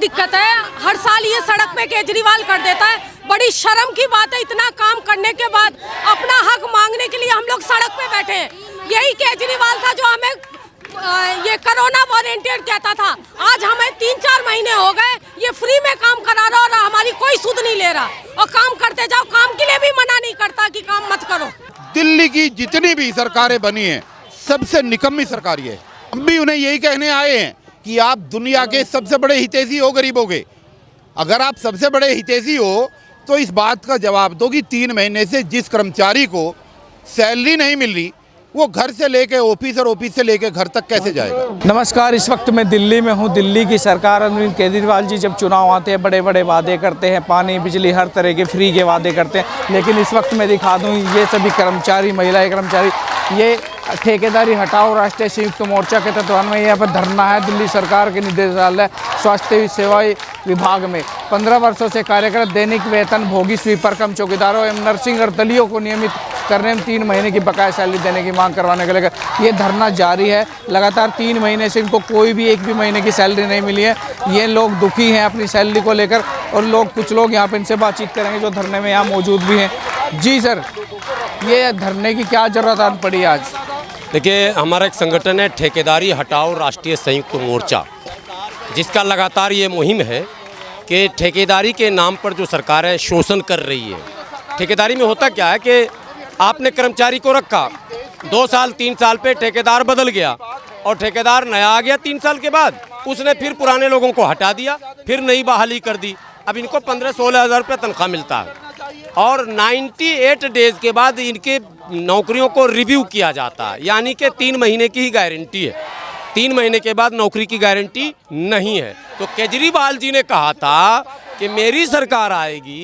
दिक्कत है, हर साल ये सड़क पे केजरीवाल कर देता है। बड़ी शर्म की बात है, इतना काम करने के बाद अपना हक मांगने के लिए हम लोग सड़क पे बैठे हैं। यही केजरीवाल था जो हमें ये कोरोना वॉलंटियर कहता था। आज हमें 3-4 महीने हो गए ये फ्री में काम करा रहा और हमारी कोई सुध नहीं ले रहा, और काम करते जाओ, काम के लिए भी मना नहीं करता कि काम मत करो। दिल्ली की जितनी भी सरकारें बनी हैं सबसे निकम्मी सरकार ये है। हम भी उन्हें यही कहने आए हैं कि आप दुनिया के सबसे बड़े हितैषी हो गरीबों के। अगर आप सबसे बड़े हितैषी हो तो इस बात का जवाब दो कि 3 महीने से जिस कर्मचारी को सैलरी नहीं मिल रही वो घर से लेके ऑफिस और ऑफिस से लेके घर तक कैसे जाएगा। नमस्कार, इस वक्त मैं दिल्ली में हूँ। दिल्ली की सरकार अरविंद केजरीवाल जी जब चुनाव आते हैं बड़े बड़े वादे करते हैं, पानी बिजली हर तरह के फ्री के वादे करते हैं। लेकिन इस वक्त मैं दिखा दूँ ये सभी कर्मचारी, महिलाएं कर्मचारी, ये ठेकेदारी हटाओ राष्ट्रीय संयुक्त मोर्चा के तत्वान में यहाँ पर धरना है दिल्ली सरकार के निदेशालय स्वास्थ्य सेवाएं विभाग में। 15 वर्षों से कार्यरत दैनिक वेतन भोगी स्वीपर कम चौकीदारों एवं नर्सिंग और दलियों को नियमित करने में 3 महीने की बकाया सैलरी देने की मांग करवाने के लिए ये धरना जारी है। लगातार 3 महीने से इनको कोई भी एक भी महीने की सैलरी नहीं मिली है। ये लोग दुखी हैं अपनी सैलरी को लेकर, और कुछ लोग यहाँ पर इनसे बातचीत करेंगे जो धरने में यहाँ मौजूद भी हैं। जी सर, ये धरने की क्या ज़रूरत पड़ी आज? देखिए, हमारा एक संगठन है ठेकेदारी हटाओ राष्ट्रीय संयुक्त मोर्चा, जिसका लगातार ये मुहिम है कि ठेकेदारी के नाम पर जो सरकार है शोषण कर रही है। ठेकेदारी में होता क्या है कि आपने कर्मचारी को रखा, 2 साल 3 साल पे ठेकेदार बदल गया और ठेकेदार नया आ गया 3 साल के बाद, उसने फिर पुराने लोगों को हटा दिया, फिर नई बहाली कर दी। अब इनको 15-16 हज़ार रुपये तनख्वाह मिलता है और 98 डेज़ के बाद इनके नौकरियों को रिव्यू किया जाता है, यानी कि 3 महीने की ही गारंटी है। 3 महीने के बाद नौकरी की गारंटी नहीं है। तो केजरीवाल जी ने कहा था कि मेरी सरकार आएगी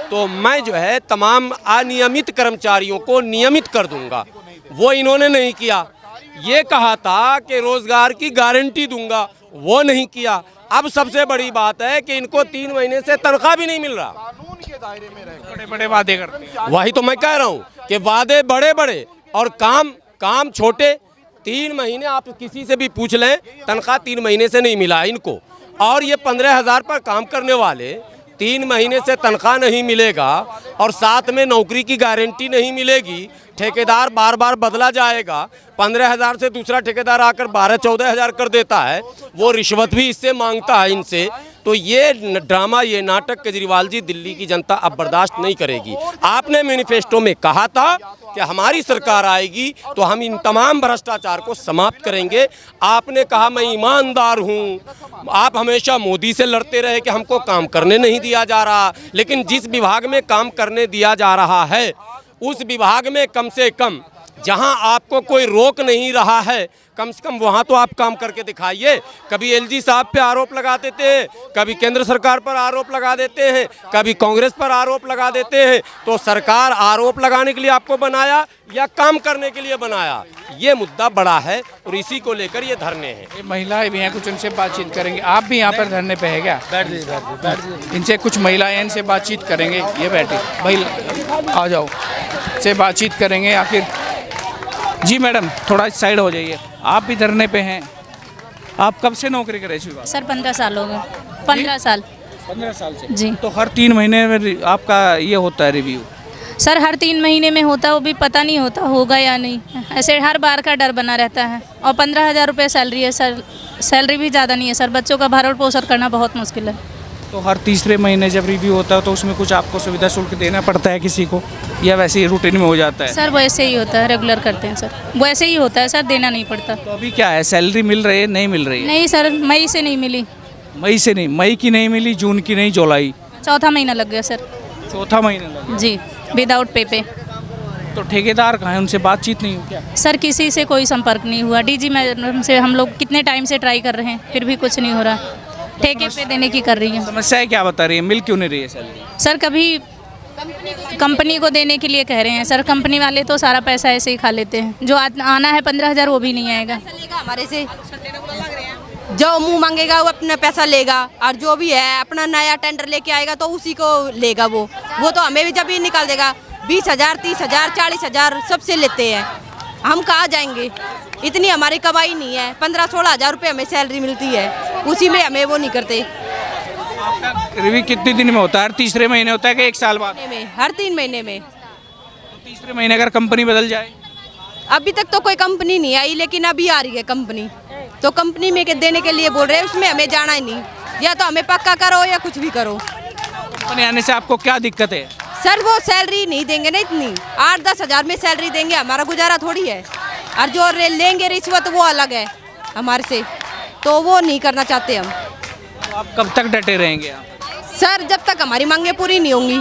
तो मैं जो है तमाम अनियमित कर्मचारियों को नियमित कर दूंगा। वो इन्होंने नहीं किया। ये कहा था कि रोजगार की गारंटी दूंगा, वो नहीं किया। अब सबसे बड़ी बात है कि इनको 3 महीने से तनख्वाह भी नहीं मिल रहा। कानून के दायरे में रह बड़े बड़े वादे करते हैं। वही तो मैं कह रहा हूँ कि वादे बड़े बड़े और काम छोटे। 3 महीने आप किसी से भी पूछ लें, तनख्वाह 3 महीने से नहीं मिला इनको। और ये 15 हज़ार पर काम करने वाले 3 महीने से तनख्वाह नहीं मिलेगा और साथ में नौकरी की गारंटी नहीं मिलेगी। ठेकेदार बार बार बदला जाएगा। 15 हज़ार से दूसरा ठेकेदार आकर 12-14 हज़ार कर देता है। वो रिश्वत भी इससे मांगता है इनसे। तो ये ड्रामा, ये नाटक केजरीवाल जी दिल्ली की जनता अब बर्दाश्त नहीं करेगी। आपने मैनिफेस्टो में कहा था कि हमारी सरकार आएगी तो हम इन तमाम भ्रष्टाचार को समाप्त करेंगे। आपने कहा मैं ईमानदार हूँ। आप हमेशा मोदी से लड़ते रहे कि हमको काम करने नहीं दिया जा रहा, लेकिन जिस विभाग में काम करने दिया जा रहा है उस विभाग में कम से कम जहां आपको कोई रोक नहीं रहा है, कम से कम वहां तो आप काम करके दिखाइए। कभी एलजी साहब पे आरोप लगा देते हैं, कभी केंद्र सरकार पर आरोप लगा देते हैं, कभी कांग्रेस पर आरोप लगा देते हैं। तो सरकार आरोप लगाने के लिए आपको बनाया या काम करने के लिए बनाया, ये मुद्दा बड़ा है और इसी को लेकर ये धरने हैं। ये महिलाएं भी हैं, कुछ उनसे बातचीत करेंगे। आप भी यहाँ पर धरने पे है क्या? बैठ दीजिए। इनसे कुछ महिलाएं इनसे बातचीत करेंगे। ये बैठे भाई, आ जाओ, से बातचीत करेंगे आखिर। जी मैडम, थोड़ा साइड हो जाइए। आप भी धरने पे हैं। आप कब से नौकरी कर रहे हैं? सर 15 साल हो गए। 15 साल 15 साल से जी। तो हर 3 महीने में आपका ये होता है रिव्यू? सर हर 3 महीने में होता है, वो भी पता नहीं होता होगा या नहीं। ऐसे हर बार का डर बना रहता है। और 15 हज़ार रुपये सैलरी है सर, सैलरी भी ज़्यादा नहीं है सर। बच्चों का भरण पोषण करना बहुत मुश्किल है। तो हर तीसरे महीने जब रिव्यू होता है तो उसमें कुछ आपको सुविधा शुल्क देना पड़ता है किसी को, या वैसे ही रूटीन में हो जाता है? सर वैसे ही होता है, रेगुलर करते हैं सर, वैसे ही होता है सर, देना नहीं पड़ता। तो अभी क्या है, सैलरी मिल रही है नहीं मिल रही है? नहीं सर, मई से नहीं मिली। मई से नहीं? मई की नहीं मिली, जून की नहीं, जुलाई? चौथा महीना लग गया सर। चौथा महीना लग गया जी, विदाउट पे। तो ठेकेदार कहाँ है, उनसे बातचीत नहीं हुई क्या? सर किसी से कोई संपर्क नहीं हुआ। डीजी मैडम से हम लोग कितने टाइम से ट्राई कर रहे हैं, फिर भी कुछ नहीं हो रहा। ठेके पे देने की कर रही है। समस्याएं क्या बता रही है, मिल क्यों नहीं रही है सैलरी? सर कभी कंपनी को देने के लिए कह रहे हैं सर। कंपनी वाले तो सारा पैसा ऐसे ही खा लेते हैं। जो आना है 15 हज़ार वो भी नहीं आएगा हमारे से। जो मुंह मांगेगा वो अपना पैसा लेगा, और जो भी है अपना नया टेंडर लेके आएगा तो उसी को लेगा। वो तो हमें भी जब ही निकाल देगा। 20,000, 30,000, 40,000 सबसे लेते हैं। हम कहाँ जाएंगे? इतनी हमारी कमाई नहीं है। 15-16 हज़ार रुपये हमें सैलरी मिलती है, उसी में हमें वो नहीं करते। आपका रिव्यू कितने दिन में होता है? हर तीसरे महीने होता है कि एक साल बाद? महीने में, हर 3 महीने में। तो तीसरे महीने अगर कंपनी बदल जाए? अभी तक तो कोई कंपनी नहीं आई, लेकिन अभी आ रही है कंपनी, तो कंपनी में के देने के लिए बोल रहे हैं, उसमें हमें जाना ही नहीं, या तो हमें पक्का करो या कुछ भी करो। कंपनी आने से आपको क्या दिक्कत है? सर वो सैलरी नहीं देंगे ना इतनी, 8-10 हज़ार में सैलरी देंगे, हमारा गुजारा थोड़ी है। और जो लेंगे रिश्वत वो अलग है हमारे से, तो वो नहीं करना चाहते हम। तो आप कब तक डटे रहेंगे आप? सर जब तक हमारी मांगे पूरी नहीं होंगी।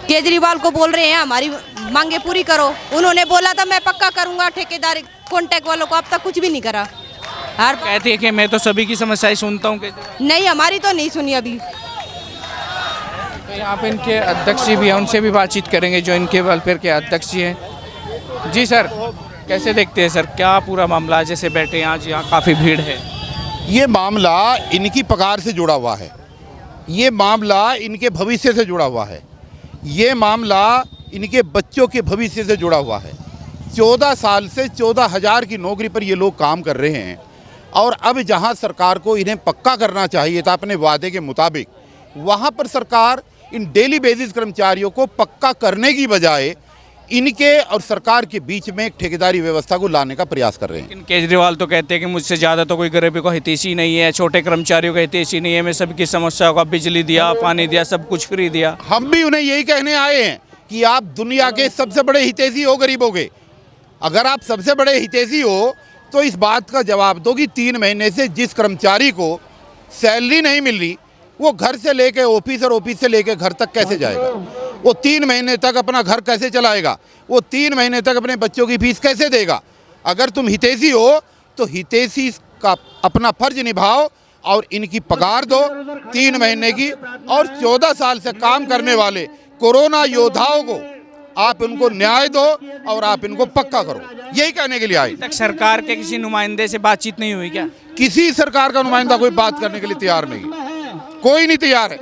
केजरीवाल को बोल रहे हैं हमारी मांगे पूरी करो, उन्होंने बोला था मैं पक्का करूंगा ठेकेदार कॉन्ट्रैक्ट वालों को, अब तक कुछ भी नहीं करा। हर कहते हैं कि मैं तो सभी की समस्याएं सुनता हूँ। नहीं, हमारी तो नहीं सुनी अभी। तो यहाँ पे इनके अध्यक्ष जी भी हैं, उनसे भी बातचीत करेंगे, जो इनके वेलफेयर के अध्यक्ष जी हैं। जी सर, कैसे देखते हैं सर, क्या पूरा मामला है? जैसे बैठे आज यहाँ काफ़ी भीड़ है। ये मामला इनकी पगार से जुड़ा हुआ है, ये मामला इनके भविष्य से जुड़ा हुआ है, ये मामला इनके बच्चों के भविष्य से जुड़ा हुआ है। 14 साल से 14,000 की नौकरी पर ये लोग काम कर रहे हैं, और अब जहां सरकार को इन्हें पक्का करना चाहिए था अपने वादे के मुताबिक, वहां पर सरकार इन डेली बेसिस कर्मचारियों को पक्का करने की बजाय इनके और सरकार के बीच में एक ठेकेदारी व्यवस्था को लाने का प्रयास कर रहे हैं। लेकिन केजरीवाल तो कहते हैं कि मुझसे ज़्यादा तो कोई गरीबी को हितैषी नहीं है, छोटे कर्मचारियों का हितैषी नहीं है, मैं सबकी समस्याओं का बिजली दिया, पानी दिया, सब कुछ फ्री दिया। हम भी उन्हें यही कहने आए हैं कि आप दुनिया के सबसे बड़े हितैषी हो गरीबों के। अगर आप सबसे बड़े हितैषी हो तो इस बात का जवाब दो कि 3 महीने से जिस कर्मचारी को सैलरी नहीं मिल रही, वो घर से लेके ऑफिस और ऑफिस से लेके घर तक कैसे जाएगा? वो 3 महीने तक अपना घर कैसे चलाएगा? वो 3 महीने तक अपने बच्चों की फीस कैसे देगा? अगर तुम हितैषी हो तो हितैषी का अपना फर्ज निभाओ और इनकी पगार दो 3 महीने की, और 14 साल से काम करने वाले कोरोना योद्धाओं को आप इनको न्याय दो और आप इनको पक्का करो, यही कहने के लिए आए। तक सरकार के किसी नुमाइंदे से बातचीत नहीं हुई क्या? किसी सरकार का नुमाइंदा कोई बात करने के लिए तैयार नहीं, कोई नहीं तैयार है।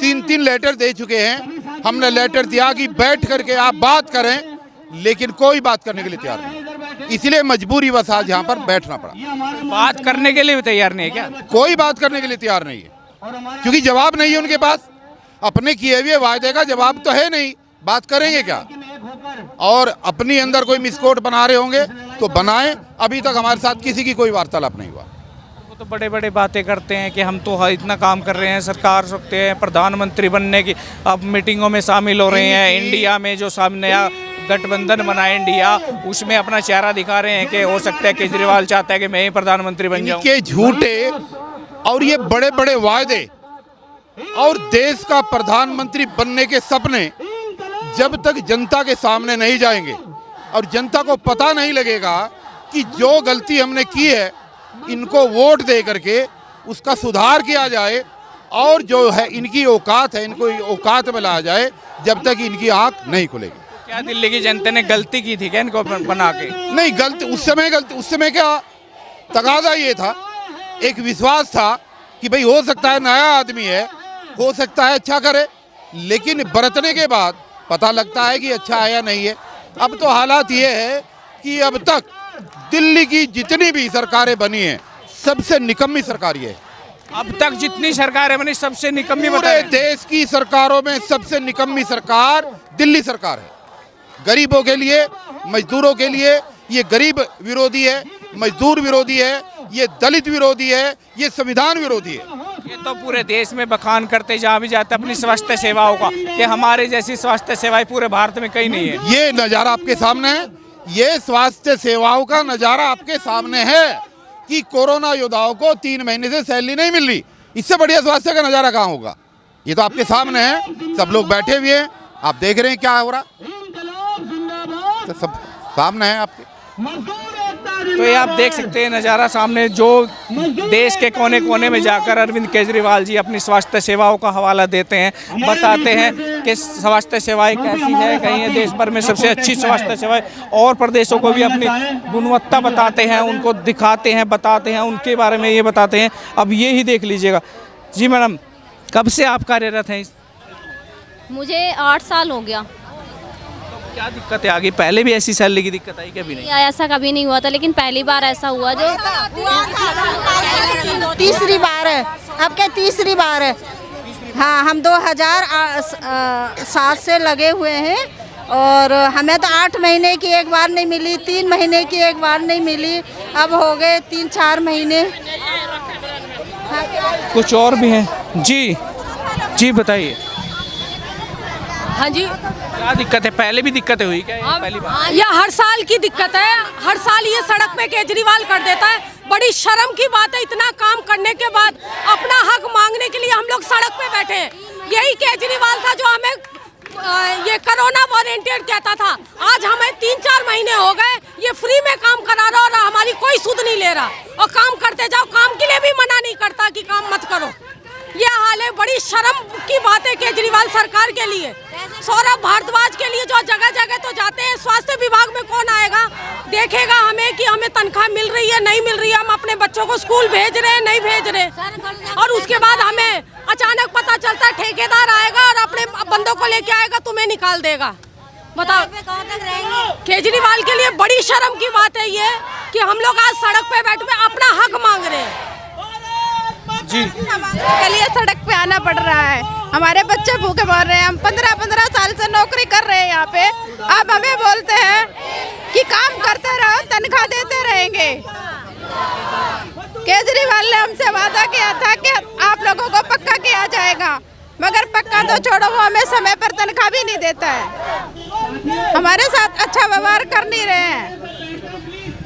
3 लेटर दे चुके हैं, हमने लेटर दिया कि बैठ करके आप बात करें, लेकिन कोई बात करने के लिए तैयार नहीं, इसलिए मजबूरी बस आज यहाँ पर बैठना पड़ा। बात करने के लिए भी तैयार नहीं है क्या? कोई बात करने के लिए तैयार नहीं है, क्योंकि जवाब नहीं है उनके पास, अपने किए हुए वायदे का जवाब तो है नहीं, बात करेंगे क्या? और अपनी अंदर कोई मिसकोट बना रहे होंगे तो बनाएं, अभी तक हमारे साथ किसी की कोई वार्तालाप नहीं हुआ। वो तो बड़े बड़े बातें करते हैं कि हम तो इतना काम कर रहे हैं, सरकार सकते हैं प्रधानमंत्री बनने की, अब मीटिंगों में शामिल हो रहे हैं। इंडिया में जो नया गठबंधन बना इंडिया, उसमें अपना चेहरा दिखा रहे हैं कि हो सकता है केजरीवाल चाहता है कि मैं ही प्रधानमंत्री बन जाऊं। इनके झूठे और ये बड़े बड़े वायदे और देश का प्रधानमंत्री बनने के सपने जब तक जनता के सामने नहीं जाएंगे और जनता को पता नहीं लगेगा कि जो गलती हमने की है इनको वोट दे करके उसका सुधार किया जाए, और जो है इनकी औकात है इनको औकात में लाया जाए, जब तक इनकी आंख नहीं खुलेगी। क्या दिल्ली की जनता ने गलती की थी क्या इनको बना के? नहीं, गलती उस समय क्या तकाजा ये था, एक विश्वास था कि भाई हो सकता है नया आदमी है, हो सकता है अच्छा करे, लेकिन बरतने के बाद पता लगता है कि अच्छा है या नहीं है। अब तो हालात ये है कि अब तक दिल्ली की जितनी भी सरकारें बनी हैं सबसे निकम्मी सरकार ये है। अब तक जितनी सरकारें बनी सबसे निकम्मी पूरे देश की सरकारों में सबसे निकम्मी सरकार दिल्ली सरकार है। गरीबों के लिए, मजदूरों के लिए ये गरीब विरोधी है, मजदूर विरोधी है, ये दलित विरोधी है, ये संविधान विरोधी है। ये तो पूरे देश में बखान करते जहाँ भी जाते अपनी स्वास्थ्य सेवाओं का, कि हमारे जैसी स्वास्थ्य सेवाएं पूरे भारत में कहीं नहीं है। ये नज़ारा आपके सामने है, ये स्वास्थ्य सेवाओं का नज़ारा आपके सामने है कि कोरोना योद्धाओं को 3 महीने से सैलरी नहीं मिल रही। इससे बढ़िया स्वास्थ्य का नज़ारा कहाँ होगा? ये तो आपके सामने है, सब लोग बैठे हुए हैं, आप देख रहे हैं क्या हो रहा, तो सब सामने है आपके। तो ये आप देख सकते हैं नज़ारा सामने, जो देश के कोने कोने में जाकर अरविंद केजरीवाल जी अपनी स्वास्थ्य सेवाओं का हवाला देते हैं, बताते हैं कि स्वास्थ्य सेवाएं कैसी है, कहीं है देश भर में सबसे अच्छी स्वास्थ्य सेवाएं, और प्रदेशों को भी अपनी गुणवत्ता बताते हैं, उनको दिखाते हैं, बताते हैं, उनके बारे में ये बताते हैं। अब ये ही देख लीजिएगा। जी मैडम, कब से आप कार्यरत हैं? मुझे 8 साल हो गया। क्या दिक्कत है आगे? पहले भी ऐसी सैलरी की दिक्कत आई कभी नहीं? ऐसा कभी नहीं हुआ था, लेकिन पहली बार ऐसा हुआ जो तीसरी बार है। अब क्या तीसरी बार है। हाँ, हम 2007 से लगे हुए हैं और हमें तो 8 महीने की एक बार नहीं मिली, 3 महीने की एक बार नहीं मिली, अब हो गए 3-4 महीने। कुछ और भी हैं जी, जी बताइए। हाँ जी, क्या दिक्कत है? पहले भी दिक्कतें हुई क्या? ये पहली बार? यह हर साल की दिक्कत है, हर साल ये सड़क पे केजरीवाल कर देता है। बड़ी शर्म की बात है, इतना काम करने के बाद अपना हक मांगने के लिए हम लोग सड़क पे बैठे हैं। यही केजरीवाल था जो हमें ये कोरोना वॉलंटियर कहता था। आज हमें 3-4 महीने हो गए, ये फ्री में काम करा रहा और हमारी कोई सुध नहीं ले रहा, और काम करते जाओ, काम के लिए भी मना नहीं करता कि काम मत करो। ये हाल है, बड़ी शर्म की बात है केजरीवाल सरकार के लिए, सौरभ भारद्वाज के लिए, जो जगह जगह तो जाते हैं। स्वास्थ्य विभाग में कौन आएगा, देखेगा हमें कि हमें तनख्वाह मिल रही है नहीं मिल रही है, हम अपने बच्चों को स्कूल भेज रहे हैं नहीं भेज रहे, और उसके बाद हमें अचानक पता चलता है ठेकेदार आएगा और अपने बंदों को लेके आएगा, तुम्हें निकाल देगा। बताओ, केजरीवाल के लिए बड़ी शर्म की बात है ये कि हम लोग आज सड़क पे बैठ के अपना हक मांग रहे हैं जी। के लिए सड़क पे आना पड़ रहा है, हमारे बच्चे भूखे मर रहे हैं। हम 15-15 साल से नौकरी कर रहे हैं यहाँ पे, अब हमें बोलते हैं कि काम करते रहो, तनख्वाह देते रहेंगे। केजरीवाल ने हमसे वादा किया था कि आप लोगों को पक्का किया जाएगा, मगर पक्का तो छोड़ो, वो हमें समय पर तनख्वाह भी नहीं देता है, हमारे साथ अच्छा व्यवहार कर नहीं रहे हैं।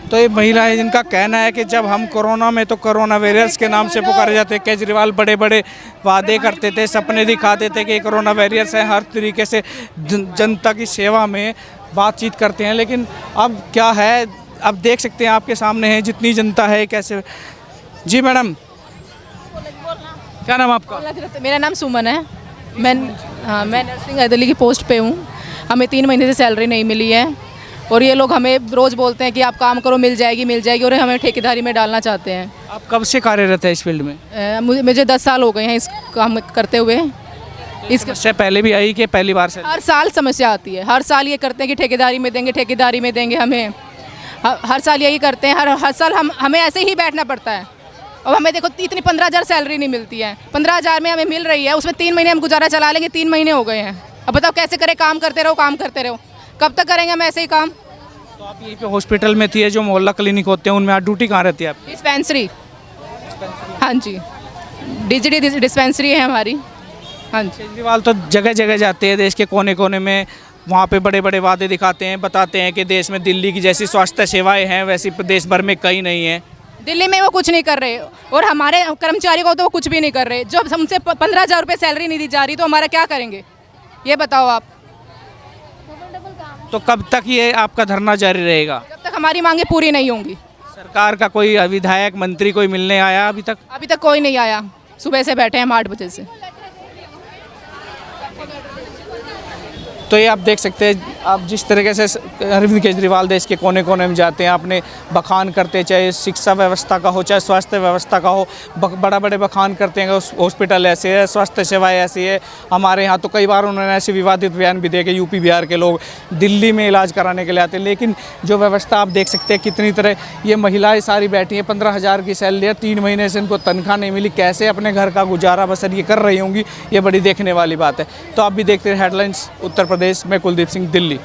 तो ये महिलाएं जिनका कहना है कि जब हम कोरोना में तो कोरोना वॉरियर्स के नाम से पुकारे जाते, केजरीवाल बड़े बड़े वादे करते थे, सपने दिखाते थे कि कोरोना वॉरियर्स हैं, हर तरीके से जनता की सेवा में बातचीत करते हैं, लेकिन अब क्या है, अब देख सकते हैं आपके सामने है जितनी जनता है कैसे। जी मैडम, क्या नाम आपका? मेरा नाम सुमन है, मैं नर्सिंग अदली की पोस्ट पे हूँ। हमें 3 महीने से सैलरी नहीं मिली है और ये लोग हमें रोज़ बोलते हैं कि आप काम करो, मिल जाएगी, और हमें ठेकेदारी में डालना चाहते हैं। आप कब से कार्यरत है इस फील्ड में? मुझे 10 साल हो गए हैं इस काम करते हुए। इससे पहले भी आई कि पहली बार से? हर साल समस्या आती है, हर साल ये करते हैं कि ठेकेदारी में देंगे हमें, हर साल यही करते हैं, हर साल हमें ऐसे ही बैठना पड़ता है। और हमें देखो इतनी 15,000 सैलरी नहीं मिलती है, 15,000 में हमें मिल रही है, उसमें 3 महीने हम गुजारा चला लेंगे, 3 महीने हो गए हैं। अब बताओ कैसे करें, काम करते रहो, कब तक करेंगे हम ऐसे ही काम? तो आप यहीं पे हॉस्पिटल में थी, जो मोहल्ला क्लिनिक होते हैं उनमें आप ड्यूटी कहाँ रहती है आप? डिस्पेंसरी, हाँ जी, DGD डिस्पेंसरी है हमारी। हाँ जी, केजरीवाल तो जगह जगह जाते हैं देश के कोने कोने में, वहाँ पे बड़े बड़े वादे दिखाते हैं, बताते हैं कि देश में दिल्ली की जैसी स्वास्थ्य सेवाएं हैं वैसी देश भर में कहीं नहीं है। दिल्ली में वो कुछ नहीं कर रहे और हमारे कर्मचारियों को तो वो कुछ भी नहीं कर रहे। जब हमसे 15,000 रुपये सैलरी नहीं दी जा रही तो हमारा क्या करेंगे, ये बताओ आप। तो कब तक ये आपका धरना जारी रहेगा? जब तक हमारी मांगे पूरी नहीं होंगी। सरकार का कोई विधायक मंत्री कोई मिलने आया अभी तक? अभी तक कोई नहीं आया, सुबह से बैठे हैं हम 8 बजे से। तो ये आप देख सकते हैं, आप जिस तरीके से अरविंद केजरीवाल देश के कोने कोने में जाते हैं, अपने बखान करते, चाहे शिक्षा व्यवस्था का हो चाहे स्वास्थ्य व्यवस्था का हो, बड़ा बड़े बखान करते हैं। हॉस्पिटल ऐसे है, स्वास्थ्य सेवाएं ऐसी है हमारे यहाँ। तो कई बार उन्होंने ऐसे विवादित बयान भी दिए कि यूपी बिहार के लोग दिल्ली में इलाज कराने के लिए आते हैं, लेकिन जो व्यवस्था आप देख सकते हैं कितनी तरह ये महिलाएँ सारी बैठी हैं, 15,000 की सैलरी है, 3 महीने से इनको तनख्वाह नहीं मिली, कैसे अपने घर का गुजारा बसर ये कर रही होंगी, ये बड़ी देखने वाली बात है। तो आप भी देखते हैं हेडलाइंस उत्तर प्रदेश में, कुलदीप सिंह, दिल्ली।